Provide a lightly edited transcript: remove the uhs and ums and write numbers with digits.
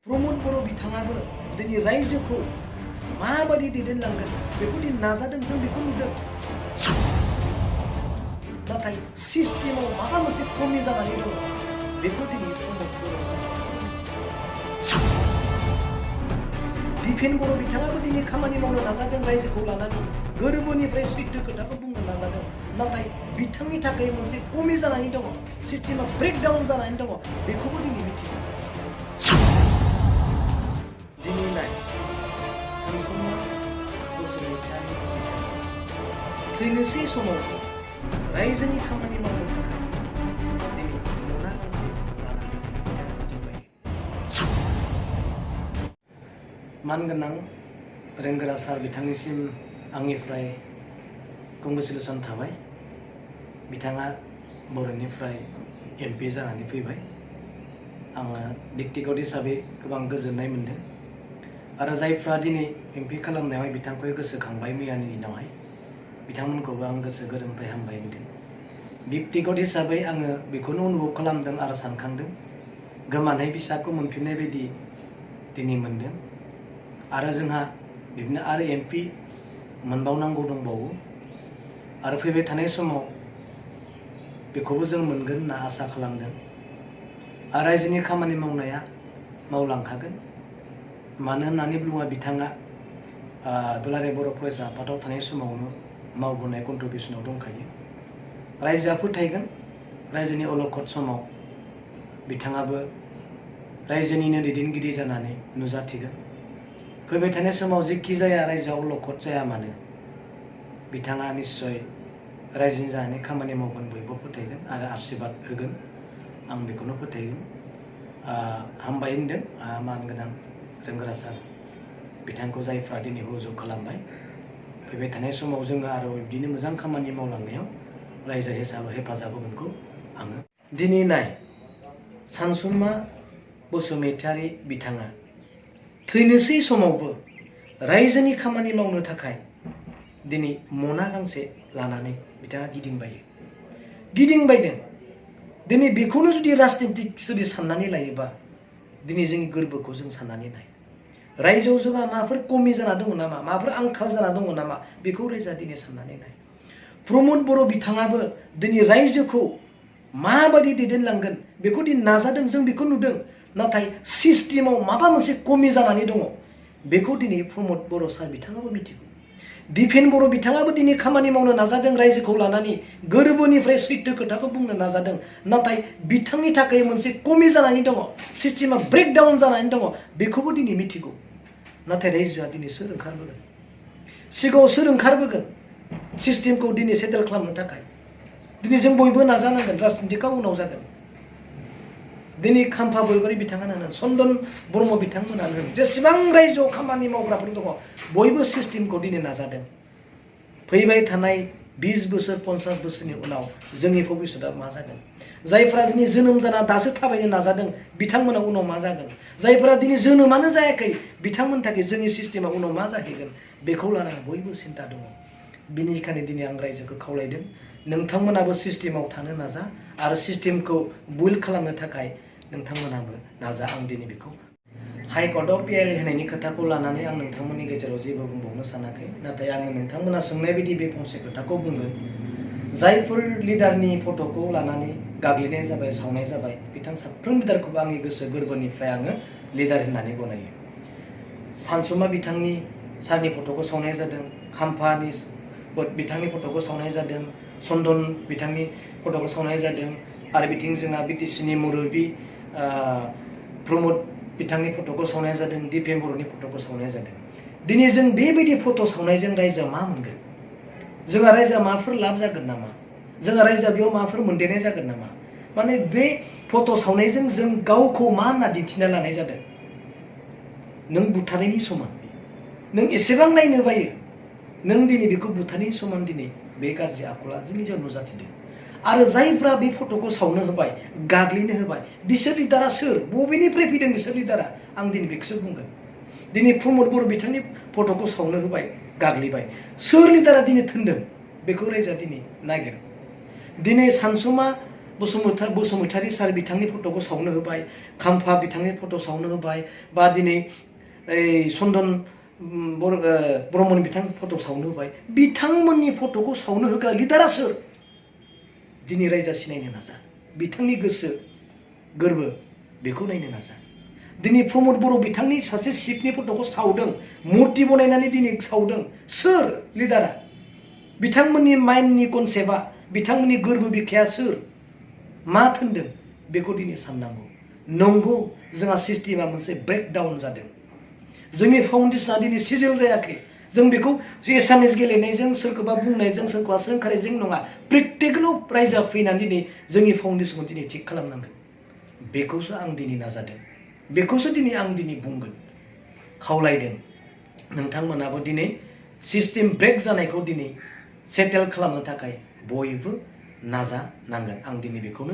प्रमोद बर' बिथाङाबो दिनै रायजोखौ माबायदि दैदेनलांगोन बेखौ दिनै नाजादों, जों बेखौ नुदों। नाथाय सिस्टेमाव माबा मोनसे खमि जानानै दङ, बेखौ दिनै प्रमोद बर' दिपेन बर' बिथाङाबो दिनै खामानि मावनो नाजादों, रायजोखौ लानानै गोरबोनिफ्राय सैथो खोथाखौ बुंनो नाजादों। नाथाय बिथांनि थाखाय मोनसे खमि जानानै दङ, सिस्टेमा ब्रेकडाउन जानानै दङ, बेखौबो दिनै मिथिगौ। दिनै नाय सानसुमा बसुमतारी बिथाङा थैनोसै समाव रायजोनि खामानि मावनो थाखाय दिनै मना गांसे लानानै बिथाङा गिदिंबायो। मानगोनां रोंगोरा सार बिथांनिसिम आंनिफ्राय कंग्रेचुलेसन थाबाय। बिथाङा बर'निफ्राय MP जानानै फैबाय। आङो व्यक्तिगत हिसाबै गोबां गोजोननाय मोन्दों आरो जायफ्रा दिनै MP खालामनायावहाय बिथांखौ गोसोखांबाय मैयानि दिनावहाय, बिथांमोनखौबो आं गोसो गोरबोनिफ्राय हामबाय होनदों। व्यक्तिगत हिसाबै आङो बेखौनो अनुभव खालामदों आरो सानखांदों, गोमानाय फिसाखौ मोनफिननाय बायदि दिनै मोन्दों आरो जोंहा बिदिनो आरो MP मोनबावनांगौ दंबावो आरो फैबाय थानाय समाव बेखौबो जों मोनगोन होनना आसा खालामदों आरो रायजोनि खामानि मावनाया मावलांखागोन। मानो होननानै बुङोब्ला बिथाङा दुलाराय बर' फरायसा आफादाव थानाय समावनो मावबोनाय कन्ट्रिबिउसनाव दंखायो। रायजोआ फोथायगोन, रायजोनि अलखद समाव बिथाङाबो रायजोनिनो दैदेनगिरि जानानै नुजाथिगोन। फैबाय थानाय समाव जेखि जाया रायजोआव अलखद जाया मानो बिथाङा निस्सय रायजोनि जानानै खामानि मावगोन, बयबो फोथायगोन आरो आशीर्बाद होगोन। आं बेखौनो फोथायगोन। हामबाय होनदों मानगोनां रोंगोरा सार बिथांखौ जायफ्रा दिनै हुजुग खालामबाय। फैबाय थानाय समाव जोङो आरो बिदिनो मोजां खामानि मावलांनायाव रायजो हिसाबै हेफाजाब होगोनखौ आङो दिनै नाय सानसुमा बसुमतारी बिथाङा थैनोसै समावबो रायजोनि खामानि मावनो थाखाय दिनै मना गांसे लानानै बिथाङा गिदिंबायदों। दिनै बेखौनो जुदि राजनितिक जुदि साननानै लायोबा दिनै जोंनि गोरबोखौ जों साननानै नाय। रायजोआव जोंहा माबाफोर कमि जाना दङ नामा, माबाफोर आंखाल जाना दङ नामा, बेखौ रायजोआ दिनै साननानै नाय। प्रमोद बर' बिथाङाबो दिनै रायजोखौ माबायदि दैदेनलांगोन बेखौ दिनै नाजादों, जों बेखौ नुदों। नाथाय सिस्टेमाव माबा मोनसे कमि जानानै दङ, बेखौ दिनै प्रमोद बर' सार बिथाङाबो मिथिगौ। दिपेन बर' बिथाङाबो दिनै खामानि मावनो नाजादों, रायजोखौ लानानै गोरबोनिफ्राय सैथो खोथाखौ बुंनो नाजादों। नाथाय बिथांनि थाखाय मोनसे कमि जानानै दङ, सिस्टेमा ब्रेकडाउन जानानै दङ, बेखौबो दिनै मिथिगौ। नाथाय रायजोआ दिनै सोर ओंखारबोगोन? सिगाङाव सोर ओंखारबोगोन सिस्टेमखौ दिनै सेटेल खालामनो थाखाय? दिनै जों बयबो नाजानांगोन। राजनितिकआ उनाव जागोन। दिनै खाम्फा बरगयारी बिथाङानो होन, चन्दन ब्रह्म बिथांमोनानो होन, जेसेबां रायजोआव खामानि मावग्राफोर दङ बयबो सिस्टेमखौ दिनै नाजादों। फैबाय थानाय 20 बोसोर 50 बोसोरनि उनाव जोंनि भबिष्यतआ मा जागोन? जायफ्रा दिनै जोनोम जाना दासो थाबायनो नाजादों बिथांमोना उनाव मा जागोन? जायफ्रा दिनै जोनोमानो जायाखै बिथांमोननि थाखाय जोंनि सिस्टेमा उनाव मा जाहैगोन? बेखौ लानानै बयबो सिन्ता दङ। बिनिखायनो दिनै आं रायजोखौ खावलायदों, नोंथांमोनाबो सिस्टेमाव थानो नाजा आरो सिस्टेमखौ बिल्ड खालामनो थाखाय नोंथांमोनाबो नाजा। आं दिनै बेखौ हाइकर्टआव PIL होनायनि खोथाखौ लानानै आं नोंथांमोननि गेजेराव जेबो बुंबावनो सानाखै। नाथाय आङो नोंथांमोना सोंनाय बायदि बे फंसे खोथाखौ बुंगोन। जायफोर लिडारनि फट'खौ लानानै गाग्लिनाय जाबाय, सावनाय जाबाय, बिथां साफ्रोम लिडारखौबो आंनि गोसो गोरबोनिफ्राय आङो लिडार होननानै गनायो। सानसुमा बिथांनि सारनि फट'खौ सावनाय जादों, खाम्फानि बिथांनि फट'खौ सावनाय जादों, चन्दन बिथांनि फट'खौ सावनाय जादों आरो बिथिं जोंहा BTCनि मुरबी प्रमोद बिथांनि फट'खौ सावनाय जादों, दिपेन बर'नि फट'खौ सावनाय जादों। दिनै जों बेबायदि फट' सावनायजों रायजोआ मा मोनगोन? जोंहा रायजोआ माबाफोर लाब जागोन नामा? जोंहा रायजोआ बेयाव माबाफोर मोनदेरनाय जागोन नामा? माने बे फट' सावनायजों जों गावखौ मा होनना दिन्थिना लानाय जादों? नों बुथारनायनि समान। नों एसेबां नायनो बायो, नों दिनै बेखौ बुथारनायनि समान दिनै बे गाज्रि आखला जोंनि जायगायाव नुजाथिदों। आरो जायफ्रा बे फट'खौ सावनो होबाय, गाग्लिनो होबाय, बिसोर लिडारा सोर? बबेनिफ्राय फैदों बिसोर लिडारा? आं दिनै बेखौसो बुंगोन। दिनै प्रमोद बर' बिथांनि फट'खौ सावनो होबाय, गाग्लिबाय, सोर लिडारा दिनै थोनदों? बेखौ रायजोआ दिनै नागिर। दिनै सानसुमा बसुमतारी सार बिथांनि फट'खौ सावनो होबाय, खाम्फा बिथांनि फट' सावनो होबाय, बा दिनै चन्दन ब्रह्मनि बिथांनि फट' सावनो होबाय। बिथांमोननि फट'खौ सावनो होग्रा लिडारा सोर? दिनै रायजोआ सिनायनो नाजा। बिथांनि गोसो गोरबो बेखौ नायनो नाजा। दिनै प्रमद बर' बिथांनि सासे शिबनि फट'खौ सावदों, मुर्ति बनायनानै दिनै सावदों। सोर लिडारा? बिथांमोननि माइन्डनि कनसेप्टआ, बिथांमोननि गोरबो बिखाया सोर? मा थोनदों? बेखौ दिनै साननांगौ। नंगौ, जोंहा सिस्टेमा मोनसे ब्रेकडाउन जादों। जोंनि फाउन्डेसना दिनै सिजिल जायाखै। जों बेखौ एसामिस गेलेनायजों, सोरखौबा बुंनायजों, सोरखौबा सोंखारिजों नङा, प्रेक्टिकेलाव रायजोआ फैनानै दिनै जोंनि फाउन्डेसनखौ दिनै थिग खालामनांगोन। बेखौसो आं दिनै नाजादों, बेखौसो दिनै आं बुंगोन, खावलायदों। नोंथांमोनाबो दिनै सिस्टेम ब्रेक जानायखौ दिनै सेटेल खालामनो थाखाय बयबो नाजानांगोन। आं दिनै बेखौनो